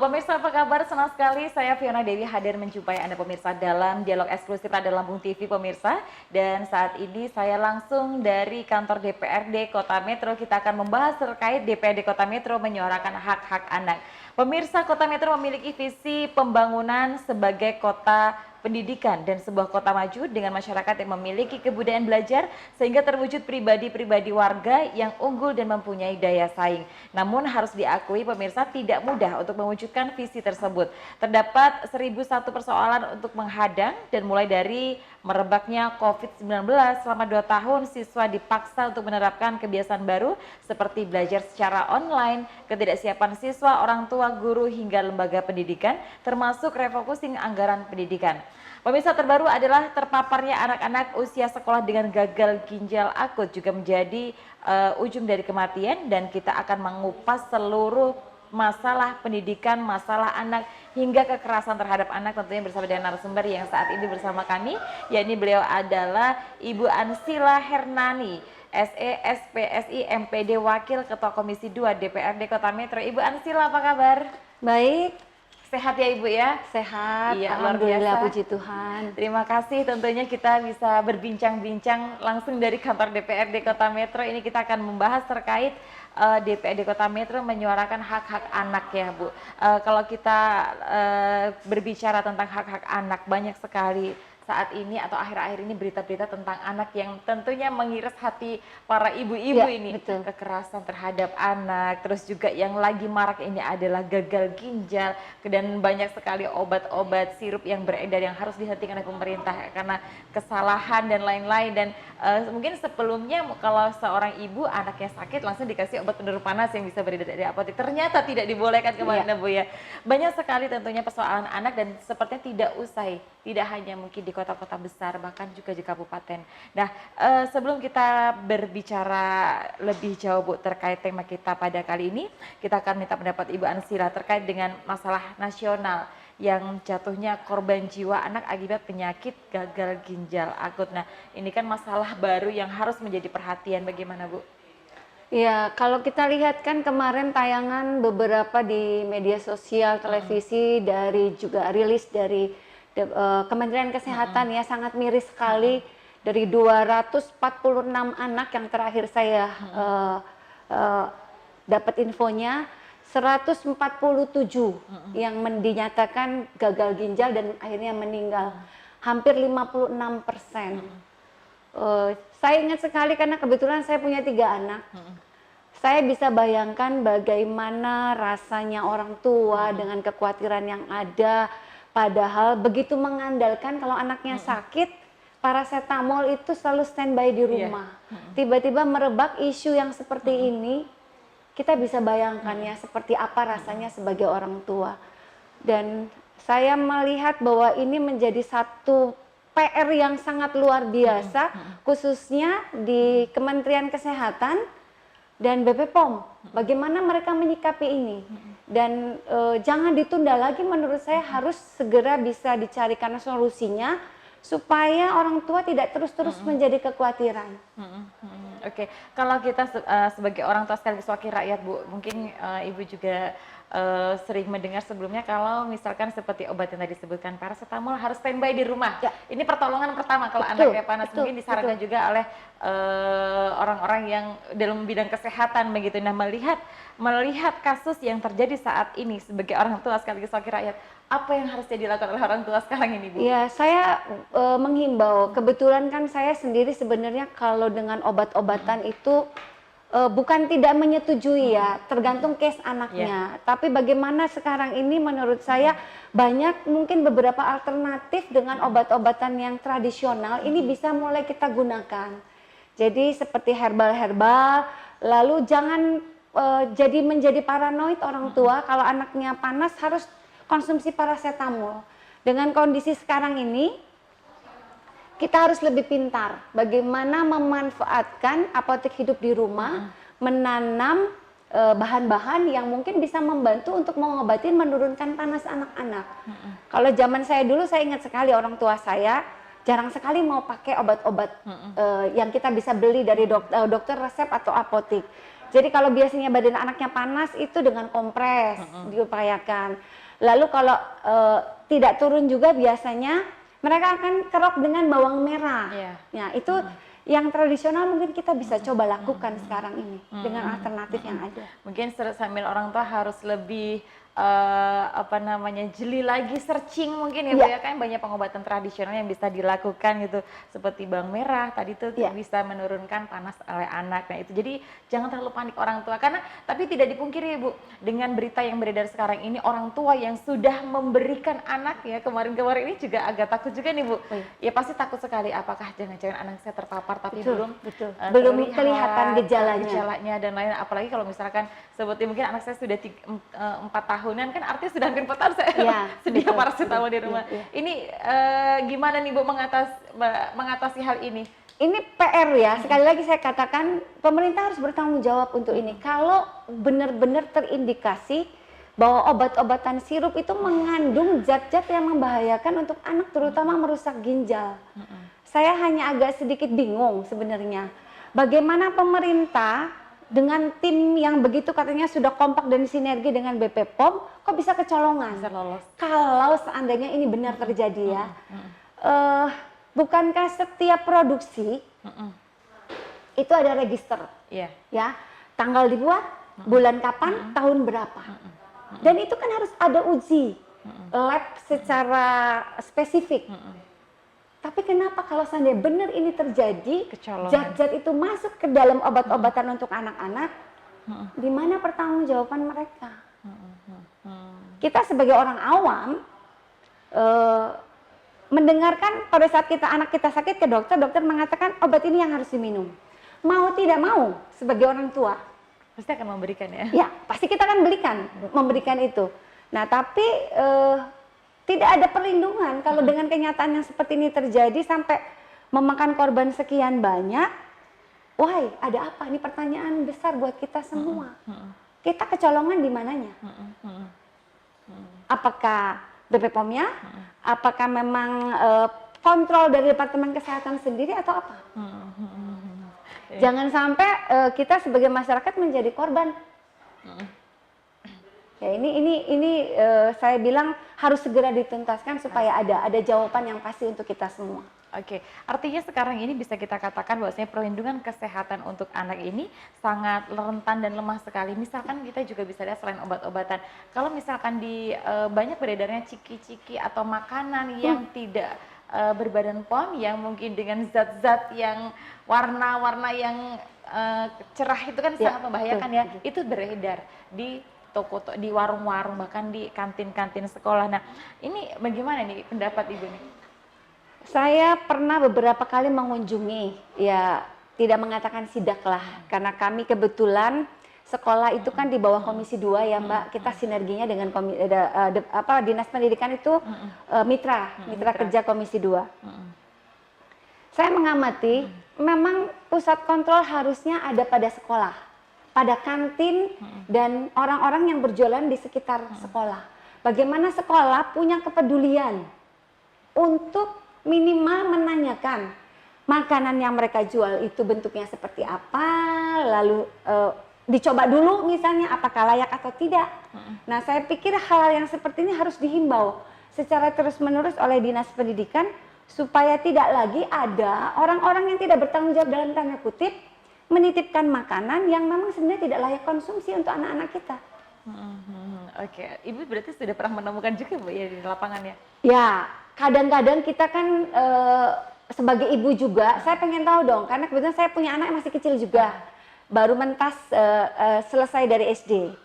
Pemirsa apa kabar? Senang sekali saya Fiona Dewi hadir menjumpai Anda pemirsa dalam dialog eksklusif Radar Lampung TV pemirsa. Dan saat ini saya langsung dari kantor DPRD Kota Metro, kita akan membahas terkait DPRD Kota Metro menyuarakan hak-hak anak. Pemirsa, Kota Metro memiliki visi pembangunan sebagai kota pendidikan dan sebuah kota maju dengan masyarakat yang memiliki kebudayaan belajar sehingga terwujud pribadi-pribadi warga yang unggul dan mempunyai daya saing. Namun harus diakui pemirsa tidak mudah untuk mewujudkan visi tersebut. Terdapat 1001 persoalan untuk menghadang dan mulai dari merebaknya COVID-19 selama 2 tahun siswa dipaksa untuk menerapkan kebiasaan baru seperti belajar secara online, ketidaksiapan siswa, orang tua, guru hingga lembaga pendidikan termasuk refocusing anggaran pendidikan. Pemirsa, terbaru adalah terpaparnya anak-anak usia sekolah dengan gagal ginjal akut juga menjadi ujung dari kematian, dan kita akan mengupas seluruh masalah pendidikan, masalah anak hingga kekerasan terhadap anak tentunya bersama dengan narasumber yang saat ini bersama kami, yakni beliau adalah Ibu Ansila Hernani, SE, SPSI, MPD, Wakil Ketua Komisi 2 DPRD Kota Metro. Ibu Ansila, apa kabar? Baik. Sehat ya Ibu ya? Sehat, iya, alhamdulillah, puji Tuhan. Terima kasih, tentunya kita bisa berbincang-bincang langsung dari kantor DPRD Kota Metro. Ini kita akan membahas terkait DPRD Kota Metro menyuarakan hak-hak anak ya Bu. Kalau kita berbicara tentang hak-hak anak, banyak sekali saat ini atau akhir-akhir ini berita-berita tentang anak yang tentunya mengiris hati para ibu-ibu Ya, ini. betul. Kekerasan terhadap anak, terus juga yang lagi marak ini adalah gagal ginjal, dan banyak sekali obat-obat sirup yang beredar yang harus dihentikan oleh pemerintah karena kesalahan dan lain-lain. Dan mungkin sebelumnya kalau seorang ibu anaknya sakit langsung dikasih obat penurun panas yang bisa beredar dari apotek, ternyata tidak dibolehkan kemana Bu ya. Banyak sekali tentunya persoalan anak dan sepertinya tidak usai, tidak hanya mungkin di kota-kota besar, bahkan juga di kabupaten. Nah, sebelum kita berbicara lebih jauh Bu terkait tema kita pada kali ini, kita akan minta pendapat Ibu Ansila terkait dengan masalah nasional yang jatuhnya korban jiwa anak akibat penyakit gagal ginjal akut. Nah, ini kan masalah baru yang harus menjadi perhatian, bagaimana Bu? Ya, kalau kita lihat kan kemarin tayangan beberapa di media sosial, televisi, dari juga rilis dari Kementerian Kesehatan ya, sangat miris sekali. Dari 246 anak yang terakhir saya dapat infonya, 147 yang dinyatakan gagal ginjal dan akhirnya meninggal, hampir 56%. Saya ingat sekali karena kebetulan saya punya 3 anak. Saya bisa bayangkan bagaimana rasanya orang tua dengan kekhawatiran yang ada, padahal begitu mengandalkan kalau anaknya sakit, paracetamol itu selalu standby di rumah. Tiba-tiba merebak isu yang seperti ini, kita bisa bayangkan ya seperti apa rasanya sebagai orang tua. Dan saya melihat bahwa ini menjadi satu PR yang sangat luar biasa, khususnya di Kementerian Kesehatan dan BPOM. Bagaimana mereka menyikapi ini? Dan jangan ditunda lagi, menurut saya harus segera bisa dicarikan solusinya supaya orang tua tidak terus-terus menjadi kekhawatiran. Oke, kalau kita sebagai orang tua sekaligus wakil rakyat Bu, mungkin Ibu juga sering mendengar sebelumnya kalau misalkan seperti obat yang tadi disebutkan paracetamol harus standby di rumah. Ya. Ini pertolongan pertama kalau anaknya panas, mungkin disarankan juga oleh orang-orang yang dalam bidang kesehatan begitu. Nah, melihat kasus yang terjadi saat ini sebagai orang tua sekaligus wakil rakyat, apa yang harus dilakukan oleh orang tua sekarang ini Bu? Ya, saya menghimbau, kebetulan kan saya sendiri sebenarnya kalau dengan obat-obatan itu bukan tidak menyetujui ya, tergantung case anaknya. Tapi bagaimana sekarang ini menurut saya banyak mungkin beberapa alternatif dengan obat-obatan yang tradisional ini bisa mulai kita gunakan. Jadi seperti herbal-herbal, lalu jangan jadi menjadi paranoid orang tua kalau anaknya panas harus konsumsi paracetamol. Dengan kondisi sekarang ini, kita harus lebih pintar bagaimana memanfaatkan apotek hidup di rumah, menanam bahan-bahan yang mungkin bisa membantu untuk mengobati, menurunkan panas anak-anak. Kalau zaman saya dulu, saya ingat sekali orang tua saya jarang sekali mau pakai obat-obat yang kita bisa beli dari dokter resep atau apotek. Jadi kalau biasanya badan anaknya panas itu dengan kompres diupayakan. Lalu kalau tidak turun juga biasanya mereka akan kerok dengan bawang merah. Ya, itu yang tradisional mungkin kita bisa coba lakukan sekarang ini dengan alternatif yang ada. Mungkin sambil orang tua harus lebih jeli lagi, searching mungkin ya Bu ya, kan banyak pengobatan tradisional yang bisa dilakukan gitu, seperti bawang merah tadi tuh bisa menurunkan panas oleh anak. Nah itu jadi jangan terlalu panik orang tua, karena tapi tidak dipungkiri Bu, dengan berita yang beredar sekarang ini orang tua yang sudah memberikan anak ya, kemarin-kemarin ini juga agak takut juga nih Bu. Ya pasti takut sekali, apakah jangan-jangan anak saya terpapar tapi belum kelihatan gejalanya dan lain, apalagi kalau misalkan seperti mungkin anak saya sudah 4 tahunan, kan artinya sudah hampir 4 tahun saya sedia paracetamol di rumah. Ini gimana nih Bu mengatasi hal ini? Ini PR ya, sekali lagi saya katakan pemerintah harus bertanggung jawab untuk ini. Kalau benar-benar terindikasi bahwa obat-obatan sirup itu mengandung zat-zat yang membahayakan untuk anak, terutama merusak ginjal. Saya hanya agak sedikit bingung sebenarnya, bagaimana pemerintah dengan tim yang begitu katanya sudah kompak dan sinergi dengan BP POM, kok bisa kecolongan? Bisa lolos. Kalau seandainya ini benar terjadi ya, bukankah setiap produksi itu ada register, ya, tanggal dibuat, bulan kapan, tahun berapa, dan itu kan harus ada uji lab secara spesifik. Tapi kenapa kalau seandainya benar ini terjadi, zat-zat itu masuk ke dalam obat-obatan untuk anak-anak, di mana pertanggungjawaban mereka? Kita sebagai orang awam mendengarkan pada saat anak kita sakit ke dokter, dokter mengatakan obat ini yang harus diminum. Mau tidak mau sebagai orang tua, pasti akan memberikan ya? Ya, pasti kita akan memberikan itu. Nah, tapi tidak ada perlindungan kalau dengan kenyataan yang seperti ini terjadi sampai memakan korban sekian banyak. Wah, ada apa? Ini pertanyaan besar buat kita semua. Kita kecolongan di mananya? Apakah BP POM-nya? Apakah memang kontrol dari Departemen Kesehatan sendiri atau apa? Jangan sampai kita sebagai masyarakat menjadi korban. Ya, ini saya bilang harus segera dituntaskan supaya ada jawaban yang pasti untuk kita semua. Oke, artinya sekarang ini bisa kita katakan bahwasanya perlindungan kesehatan untuk anak ini sangat rentan dan lemah sekali. Misalkan kita juga bisa lihat selain obat-obatan, kalau misalkan di banyak beredarnya ciki-ciki atau makanan yang tidak berbadan POM, yang mungkin dengan zat-zat yang warna-warna yang cerah itu kan sangat membahayakan ya, itu beredar di toko, di warung-warung, bahkan di kantin-kantin sekolah. Nah, ini bagaimana nih pendapat Ibu nih? Saya pernah beberapa kali mengunjungi, ya tidak mengatakan sidak lah, karena kami kebetulan sekolah itu kan di bawah Komisi 2 ya Mbak, kita sinerginya dengan Dinas Pendidikan itu mitra kerja Komisi 2. Saya mengamati, memang pusat kontrol harusnya ada pada sekolah, pada kantin dan orang-orang yang berjualan di sekitar sekolah. Bagaimana sekolah punya kepedulian untuk minimal menanyakan makanan yang mereka jual itu bentuknya seperti apa, lalu dicoba dulu misalnya apakah layak atau tidak. Nah, saya pikir hal yang seperti ini harus dihimbau secara terus-menerus oleh Dinas Pendidikan supaya tidak lagi ada orang-orang yang tidak bertanggung jawab dalam tanda kutip menitipkan makanan yang memang sebenarnya tidak layak konsumsi untuk anak-anak kita. Oke, Ibu berarti sudah pernah menemukan juga Bu ya di lapangannya? Ya, kadang-kadang kita kan sebagai ibu juga, saya pengen tahu dong, karena kebetulan saya punya anak yang masih kecil juga, baru mentas selesai dari SD.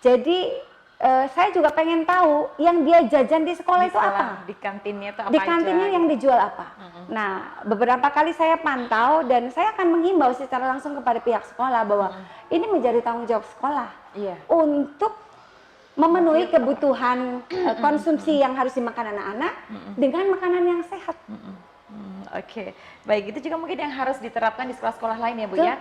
Jadi saya juga pengen tahu yang dia jajan di sekolah itu apa? Di kantinnya itu apa? Di kantinnya yang dijual apa? Nah, beberapa kali saya pantau dan saya akan menghimbau secara langsung kepada pihak sekolah bahwa ini menjadi tanggung jawab sekolah untuk memenuhi kebutuhan konsumsi yang harus dimakan anak-anak dengan makanan yang sehat. Oke, baik, itu juga mungkin yang harus diterapkan di sekolah-sekolah lain ya Bu ya.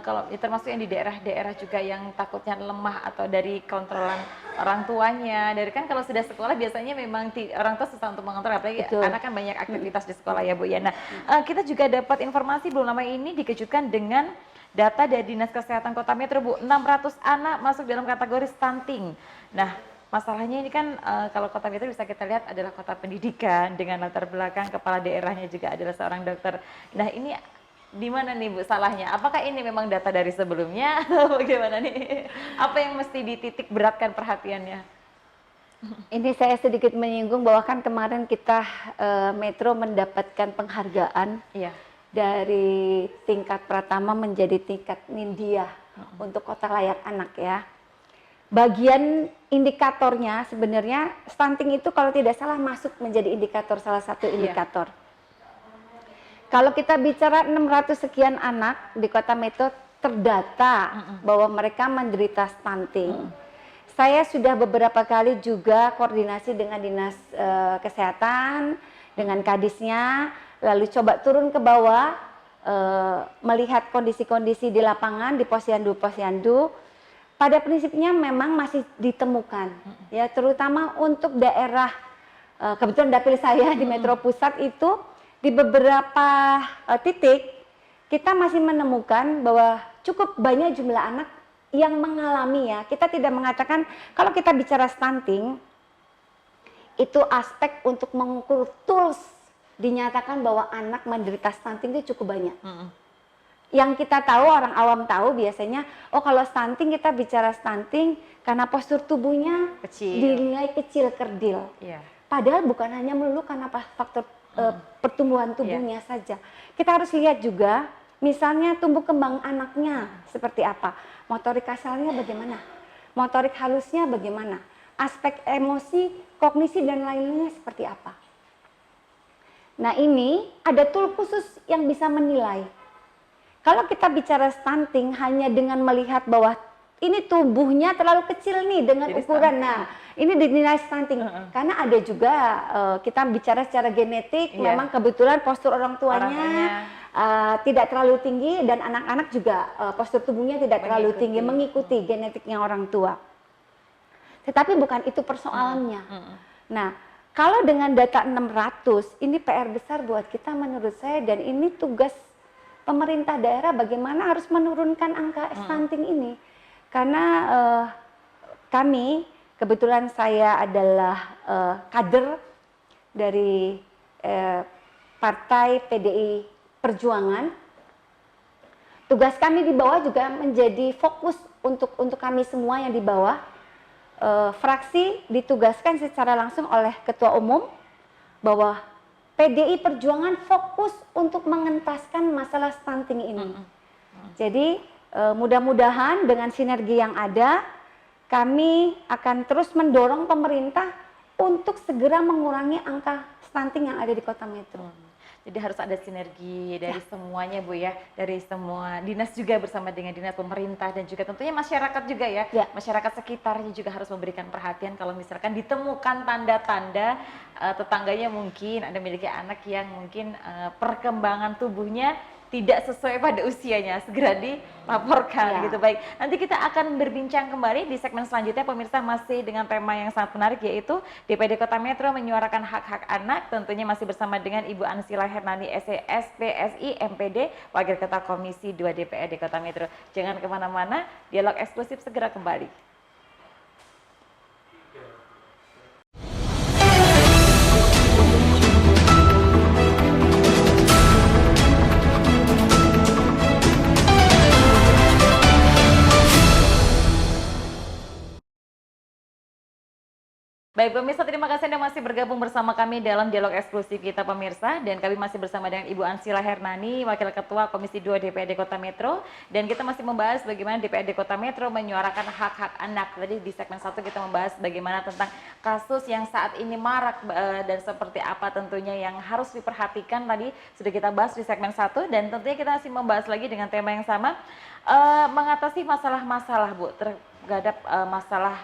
Kalau termasuk yang di daerah-daerah juga yang takutnya lemah atau dari kontrolan orang tuanya. Dari kan kalau sudah sekolah biasanya memang orang tua susah untuk mengontrol, apalagi anak kan banyak aktivitas di sekolah ya Bu ya. Nah, kita juga dapat informasi belum lama ini dikejutkan dengan data dari Dinas Kesehatan Kota Metro, Bu, 600 anak masuk dalam kategori stunting. Nah, masalahnya ini kan kalau Kota Metro bisa kita lihat adalah kota pendidikan dengan latar belakang kepala daerahnya juga adalah seorang dokter. Nah, ini di mana nih Bu salahnya? Apakah ini memang data dari sebelumnya atau bagaimana nih? Apa yang mesti dititik beratkan perhatiannya? Ini saya sedikit menyinggung bahwa kan kemarin kita Metro mendapatkan penghargaan Iya. dari tingkat Pratama menjadi tingkat Nindya untuk kota layak anak ya. Bagian indikatornya sebenarnya stunting itu kalau tidak salah masuk menjadi indikator, salah satu indikator. Kalau kita bicara 600 sekian anak di kota Metro terdata bahwa mereka menderita stunting. Saya sudah beberapa kali juga koordinasi dengan Dinas Kesehatan, dengan Kadisnya, lalu coba turun ke bawah, melihat kondisi-kondisi di lapangan, di posyandu-posyandu. Pada prinsipnya memang masih ditemukan, ya terutama untuk daerah, kebetulan dapil saya di Metro Pusat itu, di beberapa titik, kita masih menemukan bahwa cukup banyak jumlah anak yang mengalami ya, kita tidak mengatakan kalau kita bicara stunting itu aspek untuk mengukur tools dinyatakan bahwa anak menderita stunting itu cukup banyak. Yang kita tahu, orang awam tahu biasanya, oh kalau stunting kita bicara stunting karena postur tubuhnya dinilai kecil kerdil. Padahal bukan hanya melulu karena faktor pertumbuhan tubuhnya saja. Kita harus lihat juga misalnya tumbuh kembang anaknya seperti apa. Motorik kasalnya bagaimana, motorik halusnya bagaimana, aspek emosi, kognisi dan lainnya seperti apa. Nah ini ada tool khusus yang bisa menilai. Kalau kita bicara stunting hanya dengan melihat bahwa ini tubuhnya terlalu kecil nih dengan jadi ukuran, nah ini dinilai stunting. Karena ada juga kita bicara secara genetik, memang kebetulan postur orang tuanya tidak terlalu tinggi dan anak-anak juga postur tubuhnya tidak terlalu tinggi, mengikuti genetiknya orang tua. Tetapi bukan itu persoalannya. Nah, kalau dengan data 600, ini PR besar buat kita menurut saya, dan ini tugas pemerintah daerah bagaimana harus menurunkan angka stunting ini. Karena kami, kebetulan saya adalah kader dari Partai PDI Perjuangan. Tugas kami di bawah juga menjadi fokus untuk kami semua yang di bawah. Fraksi ditugaskan secara langsung oleh Ketua Umum bahwa PDI Perjuangan fokus untuk mengentaskan masalah stunting ini. Jadi mudah-mudahan dengan sinergi yang ada, kami akan terus mendorong pemerintah untuk segera mengurangi angka stunting yang ada di Kota Metro. Jadi harus ada sinergi dari semuanya Bu ya, dari semua dinas juga bersama dengan dinas pemerintah dan juga tentunya masyarakat juga ya. Masyarakat sekitarnya juga harus memberikan perhatian kalau misalkan ditemukan tanda-tanda tetangganya mungkin ada memiliki anak yang mungkin perkembangan tubuhnya tidak sesuai pada usianya, segera dilaporkan gitu. Baik, nanti kita akan berbincang kembali di segmen selanjutnya pemirsa, masih dengan tema yang sangat menarik yaitu DPD Kota Metro menyuarakan hak-hak anak. Tentunya masih bersama dengan Ibu Ansila Hernani SPSI MPD, Wakil Ketua Komisi 2 DPRD Kota Metro. Jangan kemana-mana, dialog eksklusif segera kembali. Baik pemirsa, terima kasih Anda masih bergabung bersama kami dalam dialog eksklusif kita pemirsa, dan kami masih bersama dengan Ibu Ansila Hernani, Wakil Ketua Komisi 2 DPRD Kota Metro, dan kita masih membahas bagaimana DPRD Kota Metro menyuarakan hak-hak anak. Tadi di segmen 1 kita membahas bagaimana tentang kasus yang saat ini marak dan seperti apa tentunya yang harus diperhatikan, tadi sudah kita bahas di segmen 1, dan tentunya kita masih membahas lagi dengan tema yang sama, mengatasi masalah-masalah Bu, terhadap masalah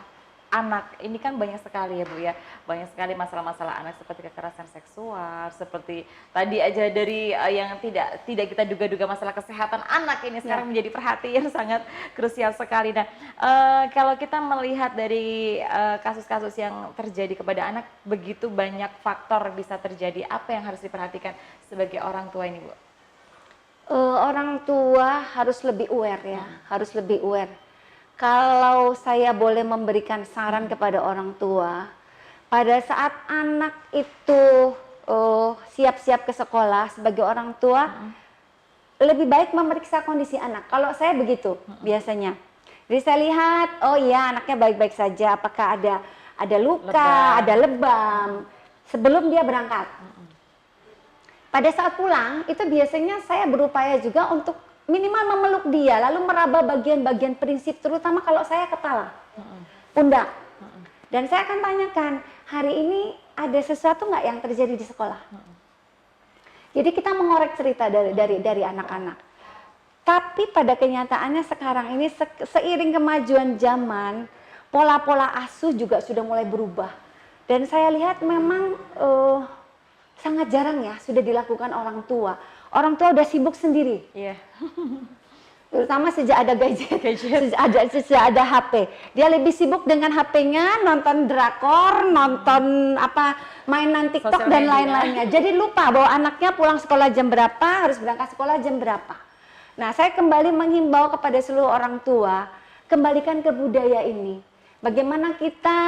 anak. Ini kan banyak sekali ya Bu ya, banyak sekali masalah-masalah anak seperti kekerasan seksual, seperti tadi aja dari yang tidak kita duga-duga masalah kesehatan anak ini sekarang menjadi perhatian sangat krusial sekali. Nah, kalau kita melihat dari kasus-kasus yang terjadi kepada anak, begitu banyak faktor bisa terjadi, apa yang harus diperhatikan sebagai orang tua ini Bu? Orang tua harus lebih aware ya, harus lebih aware. Kalau saya boleh memberikan saran kepada orang tua, pada saat anak itu siap-siap ke sekolah sebagai orang tua, lebih baik memeriksa kondisi anak. Kalau saya begitu biasanya. Jadi saya lihat, oh iya anaknya baik-baik saja, apakah ada luka, ada lebam sebelum dia berangkat. Pada saat pulang, itu biasanya saya berupaya juga untuk minimal memeluk dia, lalu meraba bagian-bagian prinsip, terutama kalau saya kepala, pundak. Dan saya akan tanyakan, hari ini ada sesuatu nggak yang terjadi di sekolah? Jadi kita mengorek cerita dari anak-anak. Tapi pada kenyataannya sekarang ini seiring kemajuan zaman, pola-pola asuh juga sudah mulai berubah. Dan saya lihat memang sangat jarang ya sudah dilakukan orang tua. Orang tua udah sibuk sendiri. Iya. Terutama sejak ada gadget. Sejak ada HP. Dia lebih sibuk dengan HP-nya, nonton drakor, nonton mainan TikTok dan lain-lainnya. Jadi lupa bahwa anaknya pulang sekolah jam berapa, harus berangkat sekolah jam berapa. Nah, saya kembali menghimbau kepada seluruh orang tua, kembalikan ke budaya ini. Bagaimana kita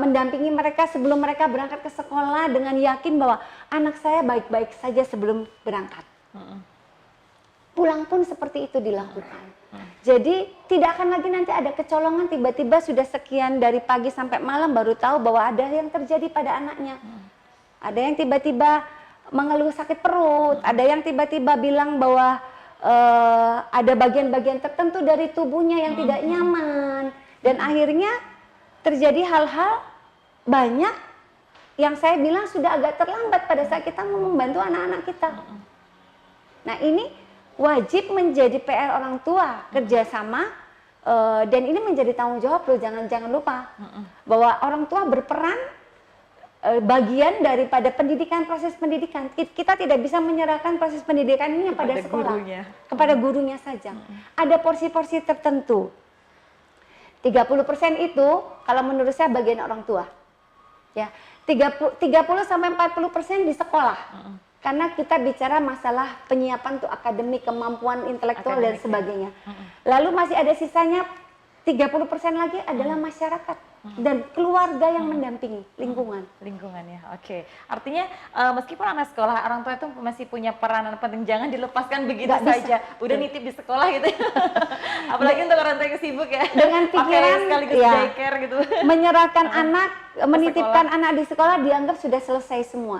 mendampingi mereka sebelum mereka berangkat ke sekolah dengan yakin bahwa anak saya baik-baik saja sebelum berangkat. Pulang pun seperti itu dilakukan. Jadi tidak akan lagi nanti ada kecolongan, tiba-tiba sudah sekian dari pagi sampai malam baru tahu bahwa ada yang terjadi pada anaknya. Ada yang tiba-tiba mengeluh sakit perut, ada yang tiba-tiba bilang bahwa ada bagian-bagian tertentu dari tubuhnya yang tidak nyaman. Dan akhirnya terjadi hal-hal banyak yang saya bilang sudah agak terlambat pada saat kita mau membantu anak-anak kita. Nah ini wajib menjadi PR orang tua, kerjasama, dan ini menjadi tanggung jawab loh, jangan lupa bahwa orang tua berperan bagian daripada pendidikan, proses pendidikan. Kita tidak bisa menyerahkan proses pendidikan ini pada sekolah, kepada gurunya saja. Ada porsi-porsi tertentu. 30% itu kalau menurut saya bagian orang tua. Ya, 30 sampai 40% di sekolah. Karena kita bicara masalah penyiapan untuk akademik, kemampuan intelektual dan sebagainya. Lalu masih ada sisanya 30% lagi adalah masyarakat dan keluarga yang mendampingi, lingkungan. Lingkungannya, oke. Artinya meskipun anak sekolah, orang tua itu masih punya peranan penting, jangan dilepaskan begitu saja. Udah nitip di sekolah gitu. Apalagi untuk orang tua yang sibuk ya. Dengan pikiran sekaligus daycare gitu. Menyerahkan anak, menitipkan anak di sekolah dianggap sudah selesai semua.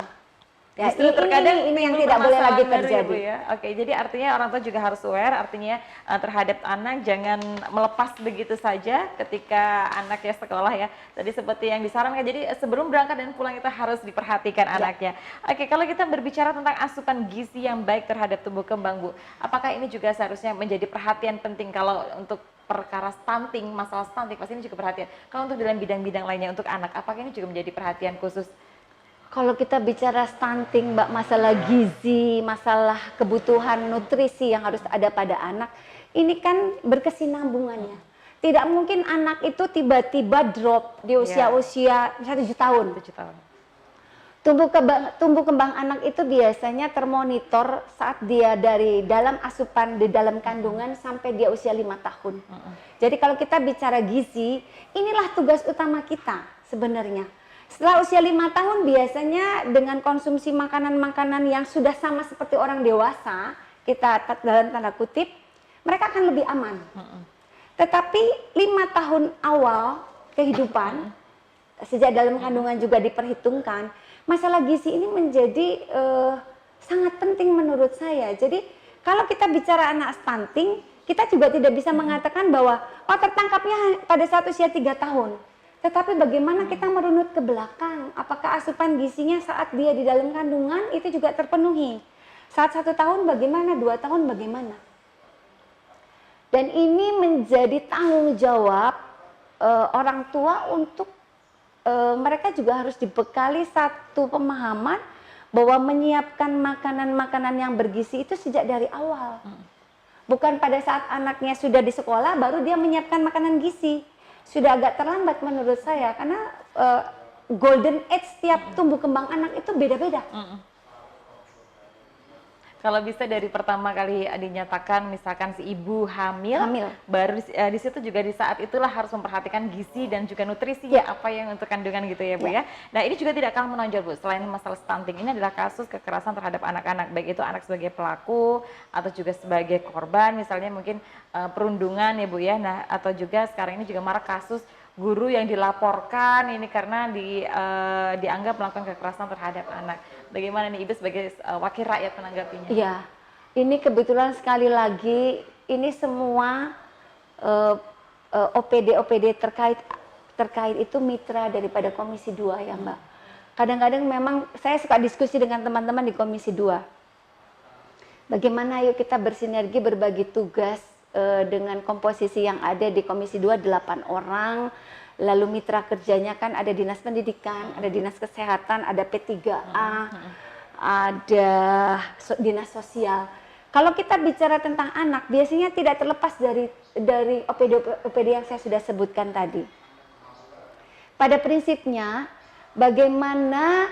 Ya, justru terkadang ini yang tidak boleh lagi terjadi. Ya. Oke, jadi artinya orang tua juga harus aware, artinya terhadap anak jangan melepas begitu saja ketika anaknya sekolah ya. Tadi seperti yang disarankan, jadi sebelum berangkat dan pulang itu harus diperhatikan anaknya. Oke, kalau kita berbicara tentang asupan gizi yang baik terhadap tumbuh kembang, Bu, apakah ini juga seharusnya menjadi perhatian penting kalau untuk perkara stunting, masalah stunting pasti ini juga perhatian. Kalau untuk dalam bidang-bidang lainnya untuk anak, apakah ini juga menjadi perhatian khusus? Kalau kita bicara stunting, Mbak, masalah gizi, masalah kebutuhan nutrisi yang harus ada pada anak, ini kan berkesinambungannya. Tidak mungkin anak itu tiba-tiba drop di usia-usia 1 tahun. 7 tahun. Tumbuh kembang anak itu biasanya termonitor saat dia dari dalam asupan, di dalam kandungan sampai dia usia 5 tahun. Jadi kalau kita bicara gizi, inilah tugas utama kita sebenarnya. Setelah usia 5 tahun biasanya dengan konsumsi makanan-makanan yang sudah sama seperti orang dewasa, kita dalam tanda kutip, mereka akan lebih aman. Tetapi 5 tahun awal kehidupan, sejak dalam kandungan juga diperhitungkan, masalah gizi ini menjadi sangat penting menurut saya. Jadi kalau kita bicara anak stunting, kita juga tidak bisa mengatakan bahwa tertangkapnya pada saat usia 3 tahun. Tetapi bagaimana kita merunut ke belakang, apakah asupan gizinya saat dia di dalam kandungan itu juga terpenuhi. Saat 1 tahun bagaimana, 2 tahun bagaimana. Dan ini menjadi tanggung jawab orang tua untuk mereka juga harus dibekali satu pemahaman bahwa menyiapkan makanan-makanan yang bergizi itu sejak dari awal. Bukan pada saat anaknya sudah di sekolah baru dia menyiapkan makanan gizi. Sudah agak terlambat menurut saya karena golden age setiap tumbuh kembang anak itu beda-beda. Kalau bisa dari pertama kali dinyatakan misalkan si ibu hamil. Baru di situ juga di saat itulah harus memperhatikan gizi dan juga nutrisi apa yang untuk kandungan gitu ya Bu ya. Nah ini juga tidak kalah menonjol Bu, selain masalah stunting ini adalah kasus kekerasan terhadap anak-anak, baik itu anak sebagai pelaku atau juga sebagai korban, misalnya mungkin perundungan ya Bu ya. Nah atau juga sekarang ini juga marak kasus guru yang dilaporkan ini karena dianggap melakukan kekerasan terhadap anak. Bagaimana nih Ibu sebagai wakil rakyat menanggapinya? Iya, ini kebetulan sekali lagi ini semua OPD terkait itu mitra daripada Komisi 2 ya Mbak. Kadang-kadang memang saya suka diskusi dengan teman-teman di Komisi 2. Bagaimana yuk kita bersinergi berbagi tugas dengan komposisi yang ada di Komisi 2 8 orang. Lalu mitra kerjanya kan ada Dinas Pendidikan, ada Dinas Kesehatan, ada P3A, ada Dinas Sosial. Kalau kita bicara tentang anak, biasanya tidak terlepas dari OPD yang saya sudah sebutkan tadi. Pada prinsipnya, bagaimana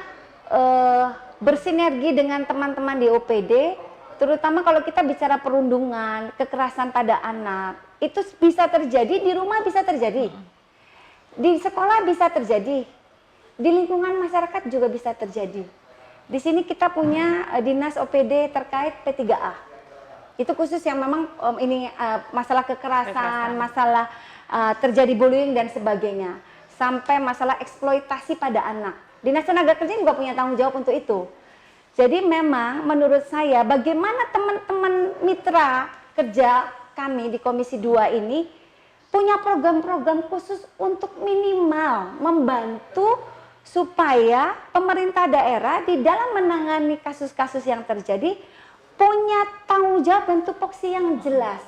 bersinergi dengan teman-teman di OPD, terutama kalau kita bicara perundungan, kekerasan pada anak, itu bisa terjadi, di rumah bisa terjadi. Di sekolah bisa terjadi, di lingkungan masyarakat juga bisa terjadi. Di sini kita punya dinas OPD terkait P3A. Itu khusus yang memang masalah kekerasan, masalah terjadi bullying dan sebagainya. Sampai masalah eksploitasi pada anak. Dinas Tenaga Kerja juga punya tanggung jawab untuk itu. Jadi memang menurut saya bagaimana teman-teman mitra kerja kami di Komisi 2 ini punya program-program khusus untuk minimal membantu supaya pemerintah daerah di dalam menangani kasus-kasus yang terjadi punya tanggung jawab dan tupoksi yang jelas.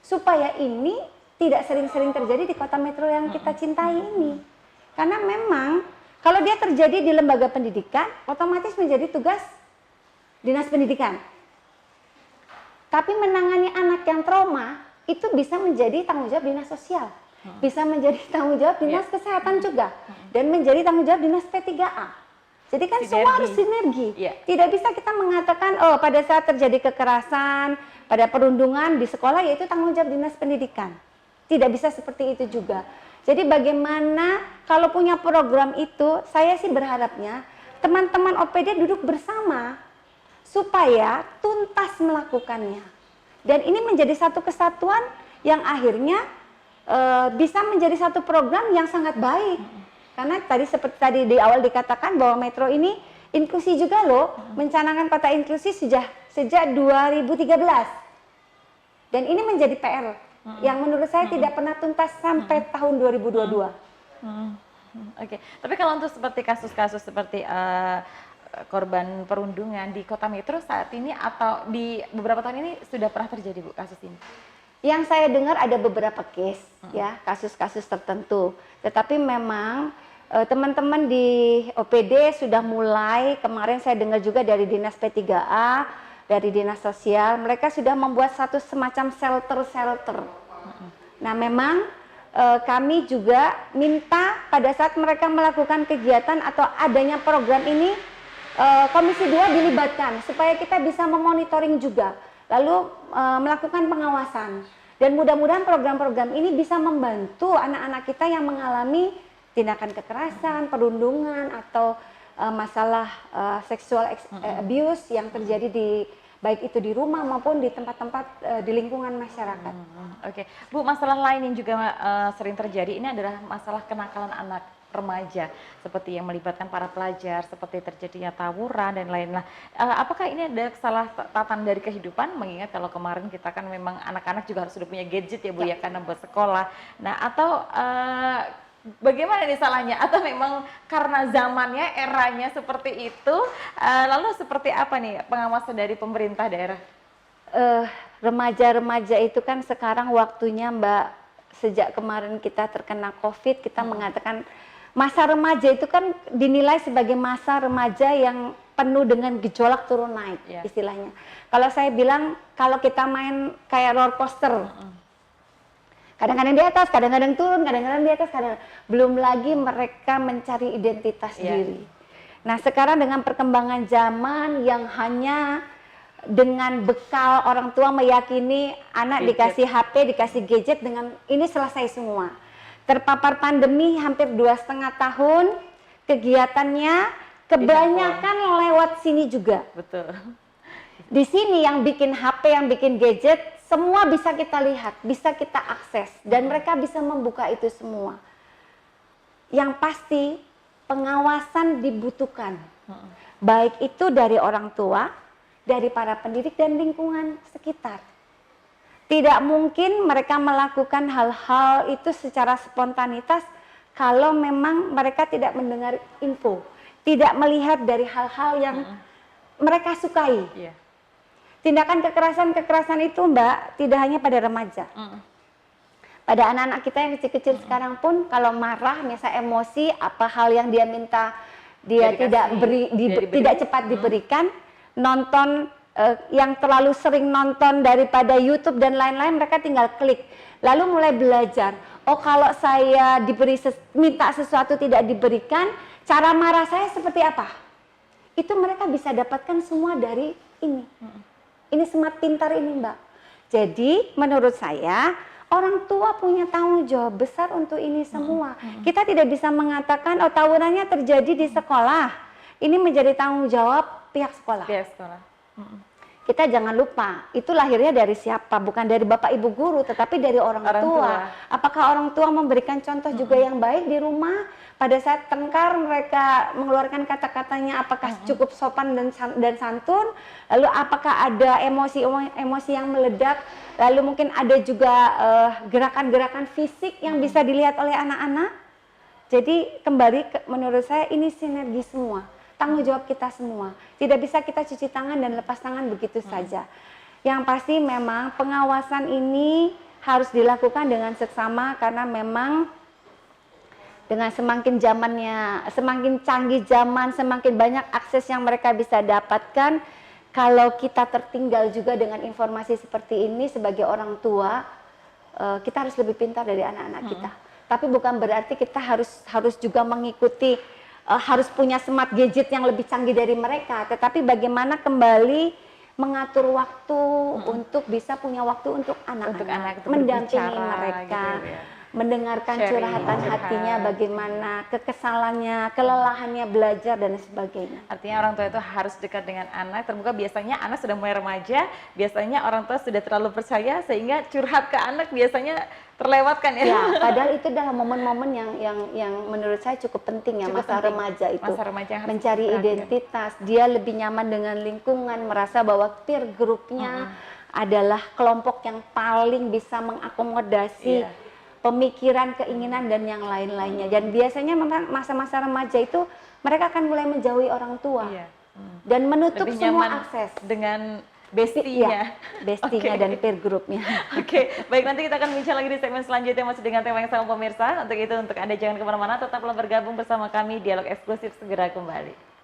Supaya ini tidak sering-sering terjadi di kota metro yang kita cintai ini. Karena memang kalau dia terjadi di lembaga pendidikan, otomatis menjadi tugas Dinas Pendidikan. Tapi menangani anak yang trauma, itu bisa menjadi tanggung jawab Dinas Sosial, bisa menjadi tanggung jawab Dinas Kesehatan juga, dan menjadi tanggung jawab Dinas P3A. Jadi kan semua harus sinergi. Tidak bisa kita mengatakan, oh pada saat terjadi kekerasan, pada perundungan di sekolah, yaitu tanggung jawab Dinas Pendidikan. Tidak bisa seperti itu juga. Jadi bagaimana kalau punya program itu, saya sih berharapnya teman-teman OPD duduk bersama, supaya tuntas melakukannya. Dan ini menjadi satu kesatuan yang akhirnya bisa menjadi satu program yang sangat baik. Karena tadi seperti tadi di awal dikatakan bahwa Metro ini inklusi juga loh, mencanangkan kota inklusi sejak 2013. Dan ini menjadi PR yang menurut saya tidak pernah tuntas sampai tahun 2022. Oke, tapi kalau untuk seperti kasus-kasus seperti korban perundungan di kota metro saat ini atau di beberapa tahun ini sudah pernah terjadi Bu kasus ini? Yang saya dengar ada beberapa case ya, kasus-kasus tertentu. Tetapi memang teman-teman di OPD sudah mulai, kemarin saya dengar juga dari Dinas P3A, dari Dinas Sosial, mereka sudah membuat satu semacam shelter-shelter. Nah memang kami juga minta pada saat mereka melakukan kegiatan atau adanya program ini, Komisi 2 dilibatkan supaya kita bisa memonitoring juga, lalu melakukan pengawasan. Dan mudah-mudahan program-program ini bisa membantu anak-anak kita yang mengalami tindakan kekerasan, perundungan, atau masalah sexual abuse yang terjadi baik itu di rumah maupun di tempat-tempat di lingkungan masyarakat. Oke, Bu, masalah lain yang juga sering terjadi ini adalah masalah kenakalan anak remaja, seperti yang melibatkan para pelajar, seperti terjadinya tawuran dan lain-lain. Apakah ini ada kesalahan dari kehidupan? Mengingat kalau kemarin kita kan memang anak-anak juga harus sudah punya gadget ya Bu ya, karena buat sekolah. Nah atau bagaimana nih salahnya? Atau memang karena zamannya, eranya seperti itu, lalu seperti apa nih pengawasan dari pemerintah daerah? Remaja-remaja itu kan sekarang waktunya Mbak, sejak kemarin kita terkena COVID, kita mengatakan masa remaja itu kan dinilai sebagai masa remaja yang penuh dengan gejolak turun naik istilahnya. Kalau saya bilang kalau kita main kayak roller coaster, kadang-kadang di atas, kadang-kadang turun, kadang-kadang di atas, belum lagi mereka mencari identitas diri. Nah sekarang dengan perkembangan zaman yang hanya dengan bekal orang tua meyakini anak Gadget. dikasih HP, dikasih gadget, dengan ini selesai semua. Terpapar pandemi hampir 2,5 tahun, kegiatannya kebanyakan lewat sini juga. Betul. Di sini yang bikin HP, yang bikin gadget, semua bisa kita lihat, bisa kita akses, dan mereka bisa membuka itu semua. Yang pasti pengawasan dibutuhkan, baik itu dari orang tua, dari para pendidik dan lingkungan sekitar. Tidak mungkin mereka melakukan hal-hal itu secara spontanitas kalau memang mereka tidak mendengar info, tidak melihat dari hal-hal yang mereka sukai. Iya. Tindakan kekerasan itu, Mbak, tidak hanya pada remaja. Pada anak-anak kita yang kecil-kecil sekarang pun, kalau marah, misalnya emosi, apa hal yang dia minta dia tidak cepat diberikan, nonton yang terlalu sering nonton daripada YouTube dan lain-lain, mereka tinggal klik. Lalu mulai belajar, oh kalau saya minta sesuatu tidak diberikan, cara marah saya seperti apa? Itu mereka bisa dapatkan semua dari ini. Ini smart pintar ini, Mbak. Jadi menurut saya orang tua punya tanggung jawab besar untuk ini semua. Kita tidak bisa mengatakan oh tawurannya terjadi di sekolah. Ini menjadi tanggung jawab pihak sekolah. Pihak sekolah. Kita jangan lupa, itu lahirnya dari siapa? Bukan dari bapak ibu guru, tetapi dari orang tua. Apakah orang tua memberikan contoh juga yang baik di rumah? Pada saat tengkar mereka mengeluarkan kata-katanya apakah cukup sopan dan santun? Lalu apakah ada emosi yang meledak? Lalu mungkin ada juga gerakan-gerakan fisik yang bisa dilihat oleh anak-anak? Jadi kembali menurut saya ini sinergi semua. Tanggung jawab kita semua. Tidak bisa kita cuci tangan dan lepas tangan begitu saja. Yang pasti memang pengawasan ini harus dilakukan dengan seksama karena memang dengan semakin canggih zaman, semakin banyak akses yang mereka bisa dapatkan. Kalau kita tertinggal juga dengan informasi seperti ini sebagai orang tua, kita harus lebih pintar dari anak-anak kita. Tapi bukan berarti kita harus juga mengikuti, harus punya smart gadget yang lebih canggih dari mereka. Tetapi bagaimana kembali mengatur waktu untuk bisa punya waktu untuk anak-anak, mendampingi mereka. Gitu ya. Mendengarkan curhatan hatinya, bagaimana kekesalannya, kelelahannya belajar dan sebagainya. Artinya orang tua itu harus dekat dengan anak, terbuka. Biasanya anak sudah mulai remaja, biasanya orang tua sudah terlalu percaya sehingga curhat ke anak biasanya terlewatkan ya. Ya, padahal itu adalah momen-momen yang menurut saya cukup penting ya, masa remaja itu. Masa remaja yang harus mencari identitas, dia lebih nyaman dengan lingkungan, merasa bahwa peer grupnya adalah kelompok yang paling bisa mengakomodasi pemikiran, keinginan dan yang lain-lainnya. Dan biasanya memang masa-masa remaja itu mereka akan mulai menjauhi orang tua dan menutup lebih semua akses dengan bestinya, dan peer groupnya. Baik, nanti kita akan bincang lagi di segmen selanjutnya masih dengan tema yang sama pemirsa. Untuk itu, untuk Anda jangan kemana-mana, tetaplah bergabung bersama kami. Dialog Eksklusif segera kembali.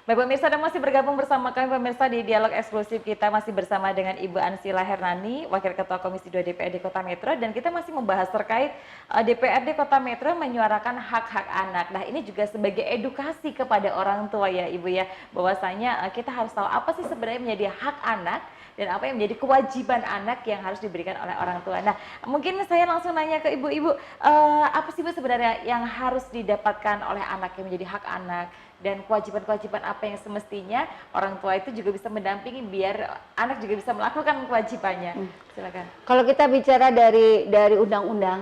Baik pemirsa, dan masih bergabung bersama kami pemirsa di Dialog Eksklusif. Kita masih bersama dengan Ibu Ansila Hernani, Wakil Ketua Komisi 2 DPRD Kota Metro, dan kita masih membahas terkait DPRD Kota Metro menyuarakan hak-hak anak. Nah, ini juga sebagai edukasi kepada orang tua ya Ibu ya, bahwasanya kita harus tahu apa sih sebenarnya menjadi hak anak dan apa yang menjadi kewajiban anak yang harus diberikan oleh orang tua. Nah, mungkin saya langsung nanya ke Ibu-Ibu, apa sih Bu sebenarnya yang harus didapatkan oleh anak yang menjadi hak anak? Dan kewajiban-kewajiban apa yang semestinya orang tua itu juga bisa mendampingi biar anak juga bisa melakukan kewajibannya. Silakan. Kalau kita bicara dari undang-undang,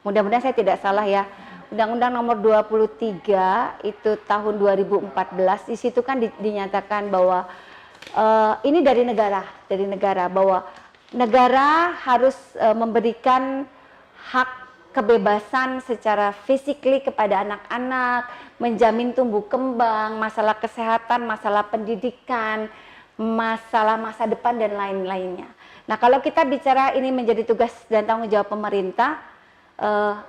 mudah-mudahan saya tidak salah ya, Undang-Undang nomor 23 itu tahun 2014, di situ kan dinyatakan bahwa ini dari negara bahwa negara harus memberikan hak kebebasan secara fisikly kepada anak-anak, menjamin tumbuh kembang, masalah kesehatan, masalah pendidikan, masalah masa depan dan lain-lainnya. Nah, kalau kita bicara ini menjadi tugas dan tanggung jawab pemerintah,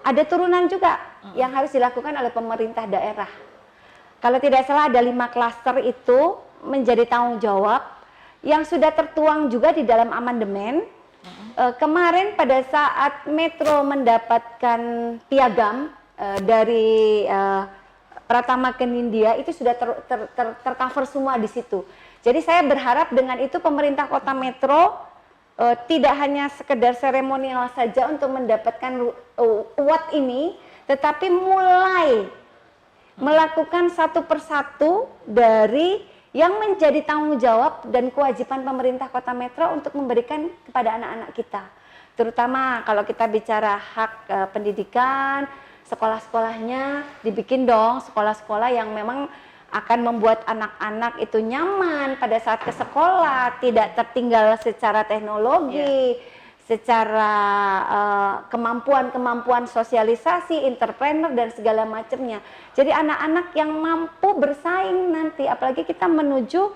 ada turunan juga yang harus dilakukan oleh pemerintah daerah. Kalau tidak salah ada 5 klaster itu menjadi tanggung jawab yang sudah tertuang juga di dalam amandemen. Kemarin pada saat Metro mendapatkan piagam dari Pratama Kenindya, itu sudah tercover semua di situ. Jadi saya berharap dengan itu pemerintah Kota Metro tidak hanya sekedar seremonial saja untuk mendapatkan award ini, tetapi mulai melakukan satu persatu dari yang menjadi tanggung jawab dan kewajiban pemerintah Kota Metro untuk memberikan kepada anak-anak kita. Terutama kalau kita bicara hak pendidikan, sekolah-sekolahnya dibikin dong sekolah-sekolah yang memang akan membuat anak-anak itu nyaman pada saat ke sekolah, tidak tertinggal secara teknologi, secara kemampuan sosialisasi, entrepreneur dan segala macamnya. Jadi anak-anak yang mampu bersaing nanti, apalagi kita menuju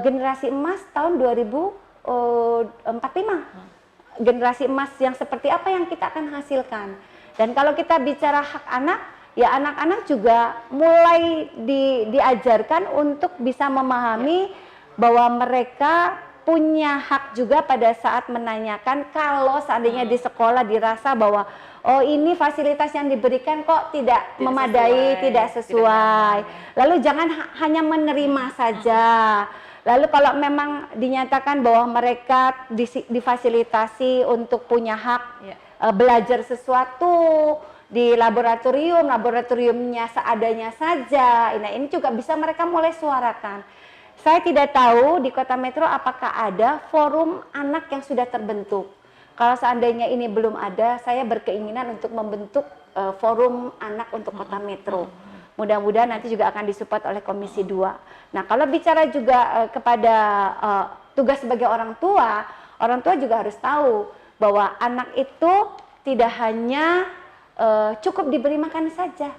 generasi emas tahun 2045. Generasi emas yang seperti apa yang kita akan hasilkan. Dan kalau kita bicara hak anak, ya anak-anak juga mulai diajarkan untuk bisa memahami bahwa mereka punya hak juga pada saat menanyakan kalau seandainya di sekolah dirasa bahwa oh ini fasilitas yang diberikan kok tidak memadai, tidak sesuai. Lalu jangan hanya menerima saja. Lalu kalau memang dinyatakan bahwa mereka difasilitasi untuk punya hak belajar sesuatu di laboratoriumnya seadanya saja. Nah, ini juga bisa mereka mulai suarakan. Saya tidak tahu di Kota Metro apakah ada forum anak yang sudah terbentuk. Kalau seandainya ini belum ada, saya berkeinginan untuk membentuk forum anak untuk Kota Metro. Mudah-mudahan nanti juga akan disupport oleh Komisi 2. Nah, kalau bicara juga kepada tugas sebagai orang tua juga harus tahu bahwa anak itu tidak hanya cukup diberi makan saja.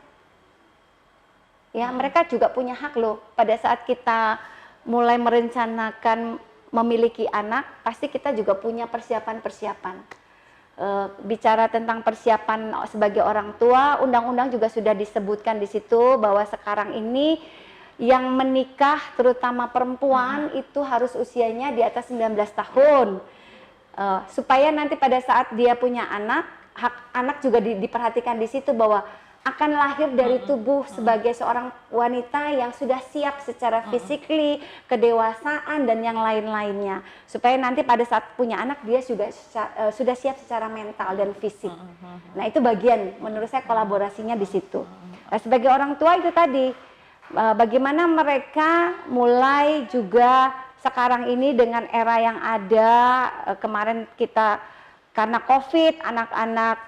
Ya, mereka juga punya hak loh. Pada saat kita mulai merencanakan memiliki anak, pasti kita juga punya persiapan-persiapan. Bicara tentang persiapan sebagai orang tua, undang-undang juga sudah disebutkan di situ bahwa sekarang ini yang menikah terutama perempuan itu harus usianya di atas 19 tahun. Supaya nanti pada saat dia punya anak, hak anak juga diperhatikan di situ bahwa akan lahir dari tubuh sebagai seorang wanita yang sudah siap secara fisikly, kedewasaan dan yang lain-lainnya. Supaya nanti pada saat punya anak dia juga sudah siap secara mental dan fisik. Nah, itu bagian menurut saya kolaborasinya di situ. Nah, sebagai orang tua itu tadi bagaimana mereka mulai juga sekarang ini dengan era yang ada, kemarin kita karena COVID anak-anak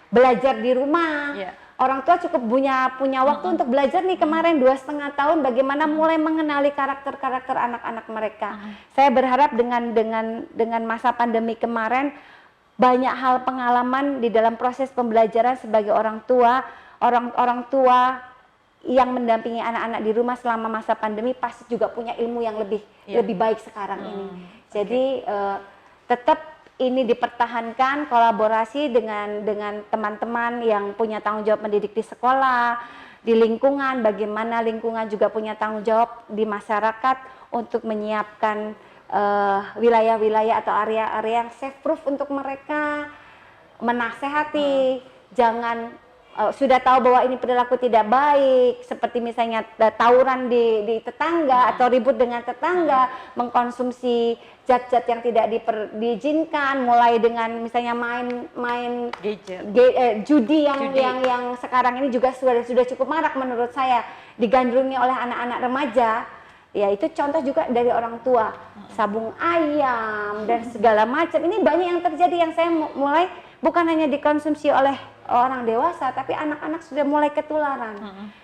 belajar di rumah, orang tua cukup punya waktu untuk belajar nih kemarin 2,5 tahun bagaimana mulai mengenali karakter anak-anak mereka. Saya berharap dengan masa pandemi kemarin banyak hal pengalaman di dalam proses pembelajaran sebagai orang tua yang mendampingi anak-anak di rumah selama masa pandemi pasti juga punya ilmu yang lebih baik sekarang ini. Jadi tetap ini dipertahankan kolaborasi dengan teman-teman yang punya tanggung jawab mendidik di sekolah, di lingkungan, bagaimana lingkungan juga punya tanggung jawab di masyarakat untuk menyiapkan wilayah-wilayah atau area-area yang safe proof untuk mereka, menasehati, jangan sudah tahu bahwa ini perilaku tidak baik, seperti misalnya tawuran di tetangga atau ribut dengan tetangga, mengkonsumsi zat-zat yang tidak diizinkan, mulai dengan misalnya main judi yang sekarang ini juga sudah cukup marak menurut saya, digandrungi oleh anak-anak remaja. Ya, itu contoh juga dari orang tua, sabung ayam dan segala macam. Ini banyak yang terjadi yang saya mulai bukan hanya dikonsumsi oleh orang dewasa, tapi anak-anak sudah mulai ketularan.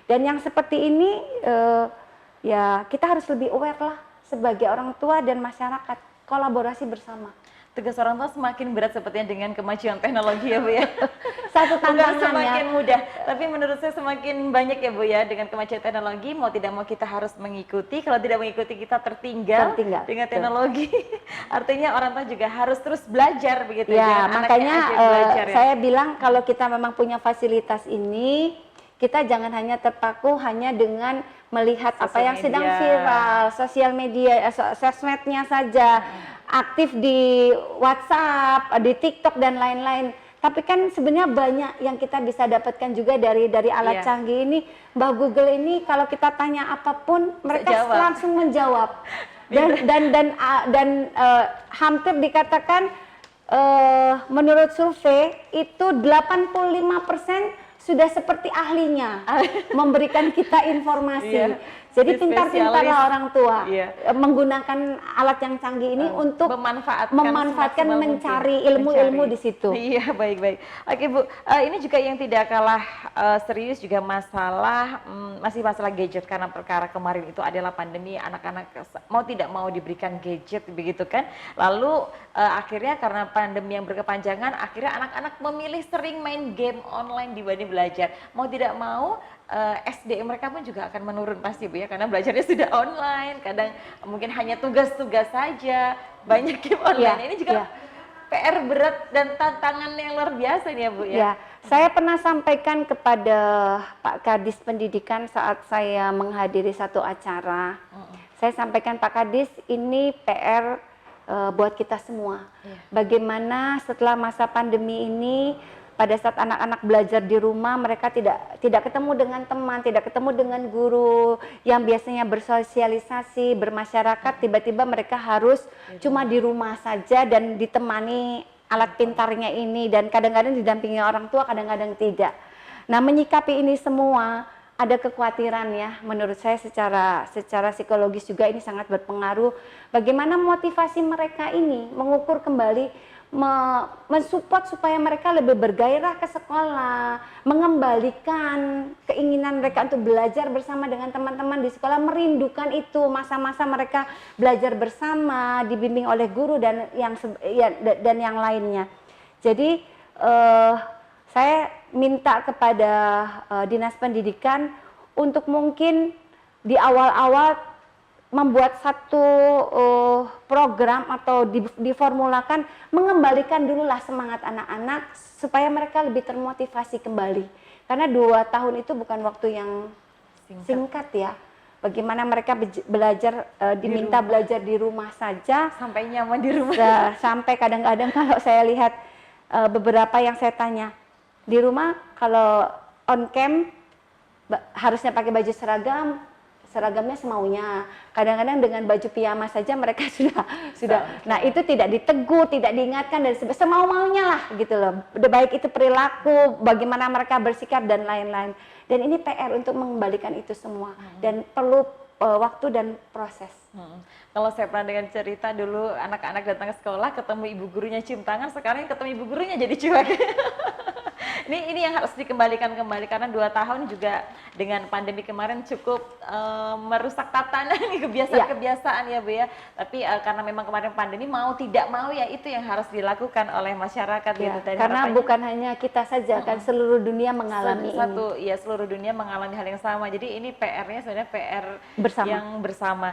Dan yang seperti ini ya kita harus lebih aware lah sebagai orang tua dan masyarakat, kolaborasi bersama. Tugas orang tua semakin berat sepertinya dengan kemajuan teknologi ya Bu ya. Satu tantangannya. Semakin mudah, tapi menurut saya semakin banyak ya Bu ya dengan kemajuan teknologi, mau tidak mau kita harus mengikuti, kalau tidak mengikuti kita tertinggal. Dengan teknologi. Artinya orang tua juga harus terus belajar begitu ya. Makanya belajar, saya bilang kalau kita memang punya fasilitas ini, kita jangan hanya terpaku hanya dengan melihat apa Sosial yang sedang media. viral, sosial media, sosmednya saja, aktif di WhatsApp, di TikTok dan lain-lain. Tapi kan sebenarnya banyak yang kita bisa dapatkan juga dari alat Iya. canggih ini. Mbak Google ini kalau kita tanya apapun mereka jawab. langsung menjawab. Dan hampir dikatakan menurut survei itu 85% sudah seperti ahlinya memberikan kita informasi. Iya. Jadi Jadi pintar-pintarlah spesialis. orang tua Iya. menggunakan alat yang canggih ini untuk memanfaatkan memanfaatkan semaksimal mencari mungkin. ilmu-ilmu di situ. Iya, baik-baik. Oke Bu, ini juga yang tidak kalah serius juga masalah, masih masalah gadget, karena perkara kemarin itu adalah pandemi, anak-anak mau tidak mau diberikan gadget begitu kan. Lalu akhirnya karena pandemi yang berkepanjangan, akhirnya anak-anak memilih sering main game online dibanding belajar. Mau tidak mau SDM mereka pun juga akan menurun pasti Bu ya, karena belajarnya sudah online, kadang mungkin hanya tugas-tugas saja, banyak game online. Iya, Ini juga iya. PR berat dan tantangan yang luar biasa nih ya Bu ya. Ya, saya pernah sampaikan kepada Pak Kadis Pendidikan saat saya menghadiri satu acara. Saya sampaikan, Pak Kadis, ini PR buat kita semua. Iya. Bagaimana setelah masa pandemi ini, pada saat anak-anak belajar di rumah, mereka tidak ketemu dengan teman, tidak ketemu dengan guru yang biasanya bersosialisasi, bermasyarakat, tiba-tiba mereka harus cuma di rumah saja dan ditemani alat pintarnya ini, dan kadang-kadang didampingi orang tua, kadang-kadang tidak. Nah, menyikapi ini semua ada kekhawatiran ya, menurut saya secara psikologis juga ini sangat berpengaruh. Bagaimana motivasi mereka ini mengukur kembali, mensupport supaya mereka lebih bergairah ke sekolah, mengembalikan keinginan mereka untuk belajar bersama dengan teman-teman di sekolah, merindukan itu masa-masa mereka belajar bersama, dibimbing oleh guru dan yang lainnya. Jadi saya minta kepada Dinas Pendidikan untuk mungkin di awal-awal membuat satu program atau diformulakan, mengembalikan dululah semangat anak-anak supaya mereka lebih termotivasi kembali. Karena 2 tahun itu bukan waktu yang singkat ya. Bagaimana mereka belajar, diminta belajar di rumah saja. Sampai nyaman di rumah. Sampai kadang-kadang kalau saya lihat beberapa yang saya tanya, di rumah kalau on cam harusnya pakai baju seragamnya semaunya. Kadang-kadang dengan baju piyama saja mereka sudah. Nah, itu tidak ditegur, tidak diingatkan, dan semau-maunya lah gitu loh. Baik itu perilaku, bagaimana mereka bersikap dan lain-lain. Dan ini PR untuk mengembalikan itu semua, dan perlu waktu dan proses. Kalau saya pernah dengan cerita dulu, anak-anak datang ke sekolah ketemu ibu gurunya cium tangan, sekarang ketemu ibu gurunya jadi cuek. Ini yang harus dikembalikan kembali, karena 2 tahun juga dengan pandemi kemarin cukup merusak tatanan kebiasaan-kebiasaan ya Bu ya. Tapi karena memang kemarin pandemi, mau tidak mau ya itu yang harus dilakukan oleh masyarakat Ya, gitu. karena bukan hanya kita saja, kan seluruh dunia mengalami ini. Ya, seluruh dunia mengalami hal yang sama. Jadi ini PR-nya sebenarnya PR Bersama. yang bersama.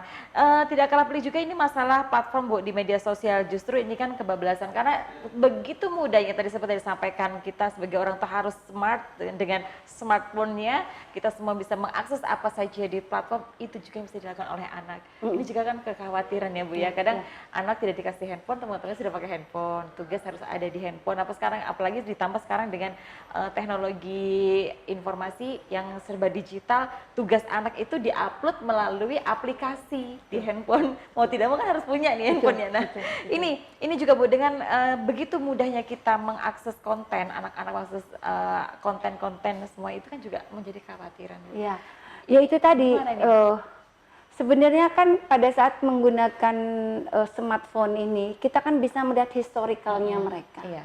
Tidak kalah peduli juga ini masalah platform Bu di media sosial. Justru ini kan kebablasan, karena begitu mudahnya tadi seperti disampaikan, kita sebagai orang tua harus smart, dengan smartphone-nya kita semua bisa mengakses apa saja di platform. Itu juga yang bisa dilakukan oleh anak. Ini juga kan kekhawatiran ya Bu ya. Kadang anak tidak dikasih handphone, teman-temannya sudah pakai handphone, tugas harus ada di handphone. Apalagi ditambah sekarang dengan teknologi informasi yang serba digital, tugas anak itu diupload melalui aplikasi di handphone. Mau tidak mau kan harus punya nih handphonenya. Nah, ini juga Bu, dengan begitu mudahnya kita mengakses konten, anak-anak mengakses konten-konten semua itu kan juga menjadi kekhawatiran. Ya, ya itu tadi. Sebenarnya kan pada saat menggunakan smartphone ini, kita kan bisa melihat historikalnya mereka. Iya.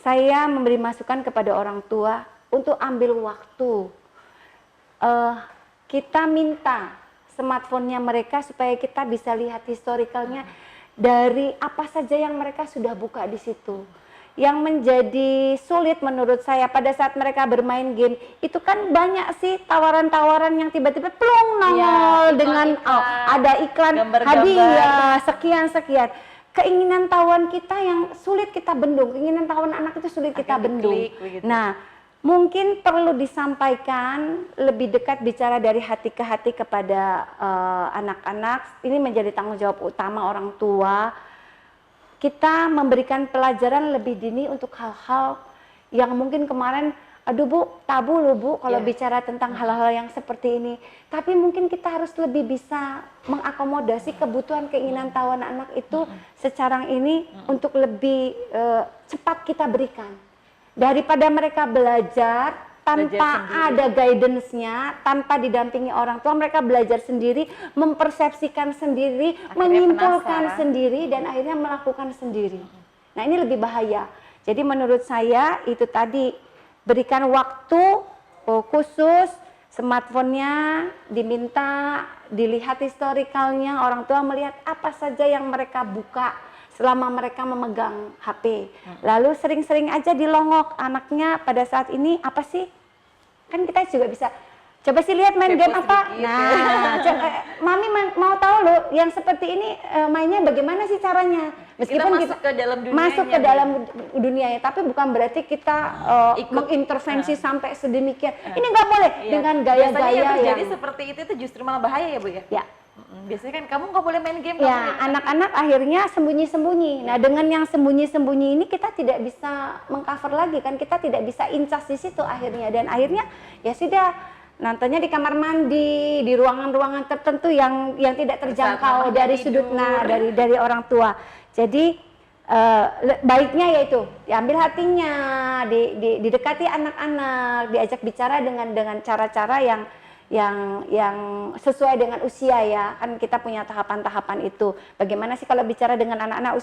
Saya memberi masukan kepada orang tua untuk ambil waktu. Kita minta smartphone-nya mereka supaya kita bisa lihat historikalnya dari apa saja yang mereka sudah buka di situ. Yang menjadi sulit menurut saya pada saat mereka bermain game itu kan banyak sih tawaran-tawaran yang tiba-tiba plung nongol dengan ada iklan hadiah sekian-sekian. Keinginan tahuan kita yang sulit kita bendung, keinginan tahuan anak itu sulit kita bendung. Nah, Mungkin perlu disampaikan lebih dekat, bicara dari hati ke hati kepada anak-anak. Ini menjadi tanggung jawab utama orang tua. Kita memberikan pelajaran lebih dini untuk hal-hal yang mungkin kemarin, aduh Bu, tabu loh Bu kalau bicara tentang hal-hal yang seperti ini. Tapi mungkin kita harus lebih bisa mengakomodasi kebutuhan keinginan tahu anak-anak itu secara ini untuk lebih cepat kita berikan. Daripada mereka belajar tanpa ada guidance-nya, tanpa didampingi orang tua, mereka belajar sendiri, mempersepsikan sendiri, akhirnya menyimpulkan sendiri, dan akhirnya melakukan sendiri. Nah, ini lebih bahaya. Jadi menurut saya itu tadi, berikan waktu khusus, smartphone-nya diminta, dilihat historikalnya, orang tua melihat apa saja yang mereka buka selama mereka memegang HP. Lalu sering-sering aja dilongok anaknya pada saat ini, apa sih? Kan kita juga bisa, coba sih lihat main game apa. Nah, Mami mau tahu loh, yang seperti ini mainnya bagaimana sih caranya? Meskipun kita masuk ke dalam dunianya, tapi bukan berarti kita mengintervensi sampai sedemikian. Ini nggak boleh dengan gaya-gaya yang jadi seperti itu justru malah bahaya ya Bu ya? Ya. Biasanya kan kamu nggak boleh main game. Ya, anak-anak akhirnya sembunyi-sembunyi. Nah, dengan yang sembunyi-sembunyi ini kita tidak bisa mengcover lagi kan, kita tidak bisa incas di situ akhirnya, dan akhirnya ya sudah nontonnya di kamar mandi, di ruangan-ruangan tertentu yang tidak terjangkau dari sudut dari orang tua. Jadi baiknya yaitu diambil hatinya, didekati anak-anak, diajak bicara dengan cara-cara yang sesuai dengan usia ya, kan kita punya tahapan-tahapan itu. Bagaimana sih kalau bicara dengan anak-anak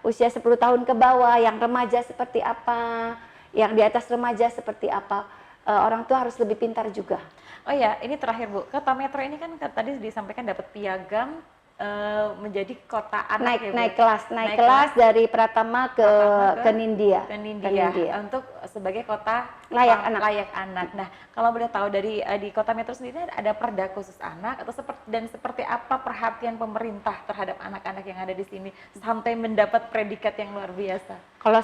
usia 10 tahun ke bawah, yang remaja seperti apa, yang di atas remaja seperti apa. Orang tua harus lebih pintar juga. Oh ya, ini terakhir Bu, Kota Metro ini kan tadi disampaikan dapat piagam menjadi kota anak, naik kelas dari Pratama ke Nindya. Untuk sebagai kota layak anak. Nah, kalau boleh tahu dari di Kota Metro sendiri ada perda khusus anak atau seperti apa perhatian pemerintah terhadap anak-anak yang ada di sini sampai mendapat predikat yang luar biasa? Kalau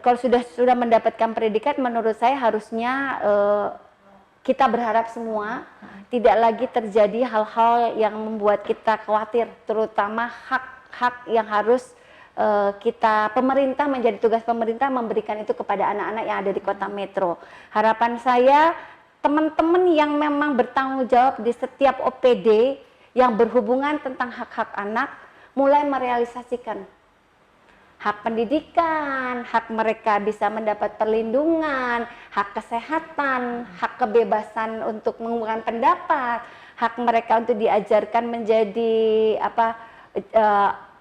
kalau sudah mendapatkan predikat, menurut saya harusnya kita berharap semua tidak lagi terjadi hal-hal yang membuat kita khawatir, terutama hak-hak yang harus pemerintah, menjadi tugas pemerintah memberikan itu kepada anak-anak yang ada di Kota Metro. Harapan saya teman-teman yang memang bertanggung jawab di setiap OPD yang berhubungan tentang hak-hak anak mulai merealisasikan hak pendidikan, hak mereka bisa mendapat perlindungan, hak kesehatan, hak kebebasan untuk mengungkapkan pendapat, hak mereka untuk diajarkan menjadi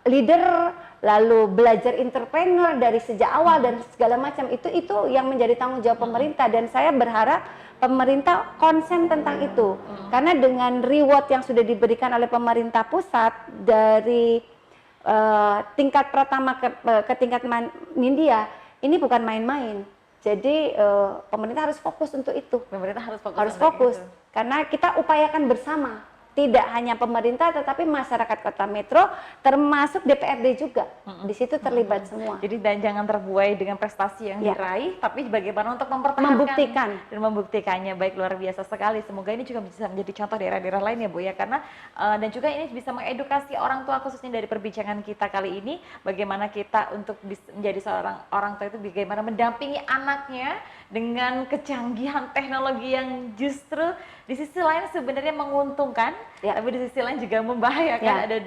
leader, lalu belajar entrepreneur dari sejak awal dan segala macam. Itu yang menjadi tanggung jawab pemerintah, dan saya berharap pemerintah konsen tentang itu. Karena dengan reward yang sudah diberikan oleh pemerintah pusat dari tingkat pertama ke tingkat Nindya, ini bukan main-main. Jadi pemerintah harus fokus untuk itu. Pemerintah harus fokus. Karena kita upayakan bersama. Tidak hanya pemerintah, tetapi masyarakat Kota Metro, termasuk DPRD juga. Di situ terlibat semua. Jadi dan jangan terbuai dengan prestasi yang diraih, tapi bagaimana untuk membuktikan dan membuktikannya. Baik, luar biasa sekali. Semoga ini juga bisa menjadi contoh daerah-daerah lain ya Bu ya, karena dan juga ini bisa mengedukasi orang tua, khususnya dari perbincangan kita kali ini, bagaimana kita untuk menjadi seorang orang tua itu bagaimana mendampingi anaknya dengan kecanggihan teknologi yang justru di sisi lain sebenarnya menguntungkan, tapi di sisi lain juga membahayakan. Ada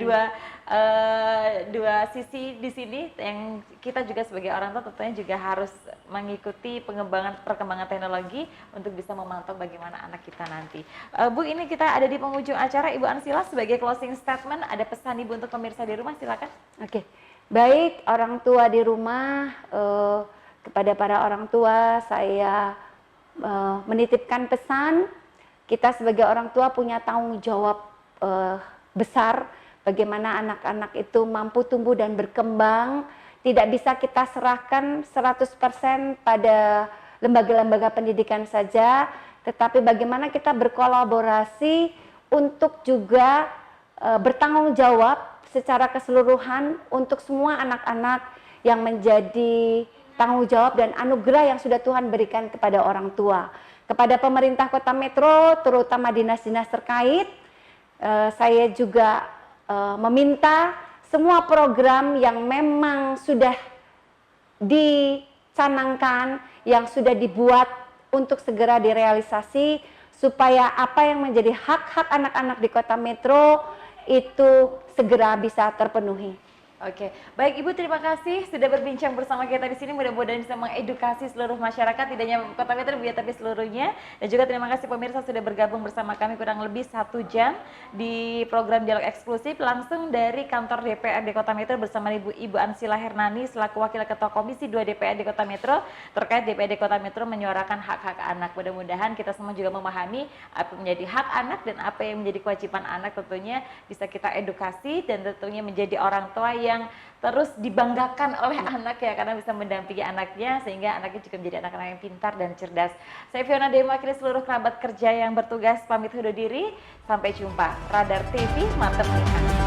dua sisi di sini yang kita juga sebagai orang tua tentunya juga harus mengikuti perkembangan teknologi untuk bisa memantau bagaimana anak kita nanti. Bu, ini kita ada di penghujung acara. Ibu Ansila sebagai closing statement, ada pesan Ibu untuk pemirsa di rumah, silakan. Oke, baik orang tua di rumah, kepada para orang tua saya menitipkan pesan. Kita sebagai orang tua punya tanggung jawab besar bagaimana anak-anak itu mampu tumbuh dan berkembang. Tidak bisa kita serahkan 100% pada lembaga-lembaga pendidikan saja, tetapi bagaimana kita berkolaborasi untuk juga bertanggung jawab secara keseluruhan untuk semua anak-anak yang menjadi tanggung jawab dan anugerah yang sudah Tuhan berikan kepada orang tua. Kepada pemerintah Kota Metro, terutama dinas-dinas terkait, saya juga meminta semua program yang memang sudah dicanangkan, yang sudah dibuat untuk segera direalisasi, supaya apa yang menjadi hak-hak anak-anak di Kota Metro itu segera bisa terpenuhi. Oke, baik Ibu, terima kasih sudah berbincang bersama kita di sini. Mudah-mudahan bisa mengedukasi seluruh masyarakat, tidak hanya Kota Metro tapi seluruhnya. Dan juga terima kasih pemirsa sudah bergabung bersama kami kurang lebih 1 jam di program Dialog Eksklusif langsung dari kantor DPRD Kota Metro bersama Ibu Ansila Hernani selaku Wakil Ketua Komisi 2 DPRD Kota Metro terkait DPRD Kota Metro menyuarakan hak-hak anak. Mudah-mudahan kita semua juga memahami apa yang menjadi hak anak dan apa yang menjadi kewajiban anak, tentunya bisa kita edukasi dan tentunya menjadi orang tua yang terus dibanggakan oleh anak ya, karena bisa mendampingi anaknya sehingga anaknya juga menjadi anak-anak yang pintar dan cerdas. Saya Fiona Dewi mewakili seluruh kerabat kerja yang bertugas pamit undur diri. Sampai jumpa. Radar TV, mantap nih.